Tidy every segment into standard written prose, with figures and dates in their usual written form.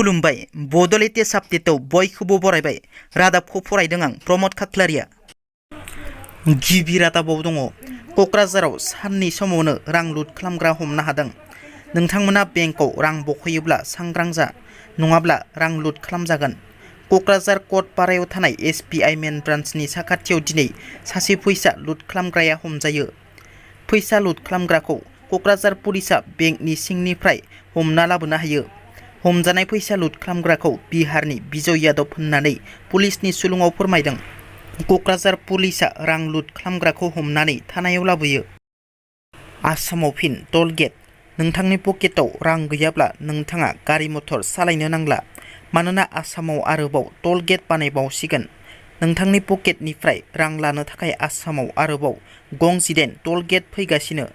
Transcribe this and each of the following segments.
खुलुमबाय बड'लेटेस्ट आपडेटआव बयखौबो बरायबाय। रादाबखौ फरायदों आं प्रमद खाख्लारिया। गिबि रादाबाव दङ क'क्राझाराव साननि समावनो रां लुट खालामग्रा हमनो हादों। नोंथांमोना बेंकआव रां बख'योब्ला सांग्रां जा, नङाब्ला रां लुट खालामजागोन। क'क्राझार क'टपारायाव थानाय SBI मेन ब्रान्चनि साखाथियाव दिनै सासे फैसा लुट खालामग्राया हमजायो। फैसा लुट खालामग्राखौ क'क्राझार पुलिसा बेंकनि सिंनिफ्राय हमना लाबोनो हायो। हमजानाय फैसा लुट खालामग्राखौ बिहारनि बिजय यादव होननानै पुलिसनि सुलुङाव फोरमायदों। क'क्राझार पुलिसा रां लुट खालामग्राखौ हमनानै थानायाव लाबोयो। आसामाव फिन टल गेट। नोंथांनि पकेटाव रां गैयाब्ला नोंथाङा गारि मटर सालायनो नांला, मानोना आसामाव आरोबाव टल गेट बानायबावसिगोन। नोंथांनि पकेटनिफ्राय रां लानो थाखाय आसामाव आरोबाव गं 18 टल गेट फैगासिनो।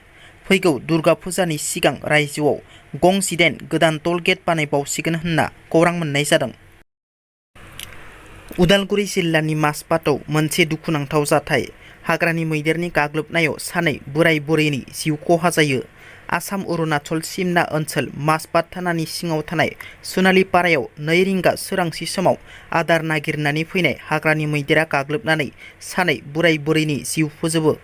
फैगौ दुर्गा फुजानि सिगां रायजोआव गं 18 गोदान टल गेट बानायबावसिगोन होनना खौरां मोननाय जादों। उदालगुरि जिल्लानि माजबाटआव मोनसे दुखुनांथाव जाथाय। हाग्रानि मैदेरनि गाग्लोबनायाव सानै बोराय बुरैनि जिउ खहा जायो। आसाम अरुणाचल सिमना ओनसोल माजबाट थानानि सिङाव थानाय सुनालिपारायाव 2 रिंगा सोरांसि समाव आदार नागिरनानै फैनाय हाग्रानि मैदेरा गाग्लोबनानै सानै बोराय बुरैनि जिउ फोजोबो।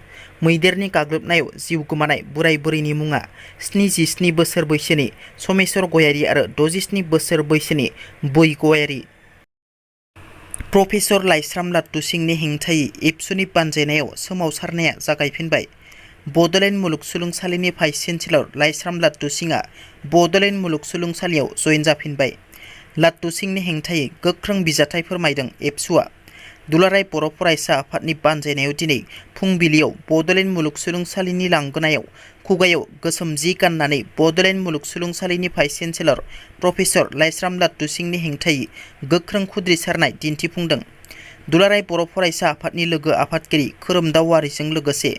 मैदेरनि गाग्लोबनायाव जिउ गोमानाय बोराय बुरैनि मुङा 77 बोसोर बैसोनि समेश्वर गयारी आरो 67 बोसोर बैसोनि बै गयारी। प्रफेसर लाइस्राम लाटु सिंनि हेंथायै एबसुनि बानजायनायाव सोमावसारनाया जागायफिनबाय। बड'लेण्ड मुलुगसोलोंसालिनि भाइस चेन्सेलर लाइस्राम लाटु सिंआ बड'लेण्ड मुलुगसोलोंसालियाव जयेन जाफिनबाय। लाटु सिंनि हेंथायै गोख्रों बिजाथाइ फोरमायदों एबसुआ। दुलाराय बर' फरायसा आफादनि बानजायनायाव दिनै फुंबिलियाव बड'लेण्ड मुलुगसोलोंसालिनि लांगोनायाव खुगायाव गोसोम जि गाननानै बड'लेण्ड मुलुगसोलोंसालिनि भाइस चेन्सेलर प्रफेसर लाइस्राम लाटु सिंनि हेंथायै गोख्रों खुद्रिसारनाय दिन्थिफुंदों। दुलाराय बर' फरायसा आफादनि लोगो आफादगिरि खोरोमदाव वारिजों लोगोसे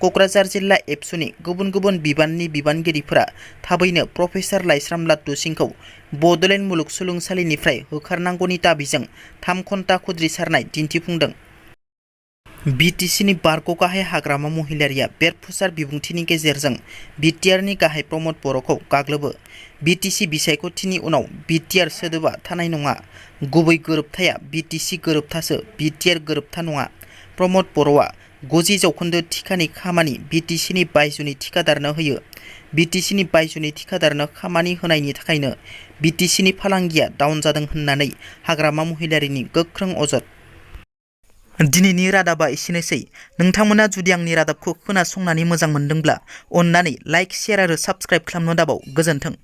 क'क्राझार जिल्ला एबसुनि गुबुन गुबुन बिबाननि बिबानगिरिफोरा थाबैनो प्रफेसर लाइस्राम लाटु सिंखौ बड'लेण्ड मुलुगसोलोंसालिनिफ्राय होखारनांगौनि दाबिजों 3 घन्टा खुद्रिसारनाय दिन्थिफुंदों। BTCनि बारग' गाहाय हाग्रामा महिलारिया बेरफुसार बिबुंथिनि गेजेरजों BTRनि गाहाय प्रमद बर'खौ गाग्लोबो। BTC बिसायख'थिनि उनाव BTR सोदोबा थानाय नङा। गुबै गोरोबथाया BTC गोरोबथासो, BTR गोरोबथा नङा। प्रमद बर'आ 90% थिखानि खामानि BTCनि बायजोनि थिखादारनो होयो। BTCनि बायजोनि थिखादारनो खामानि होनायनि थाखायनो BTCनि फालांगिया डाउन जादों होननानै हाग्रामा महिलारिनि गोख्रों अजद। दिनैनि रादाबा एसेनोसै। नोंथांमोना जुदि आंनि रादाबखौ खोनासंनानै मोजां मोनदोंब्ला अन्नानै लाइक, शेयार आरो साबस्क्राइब खालामनो दाबाव। गोजोन्थों।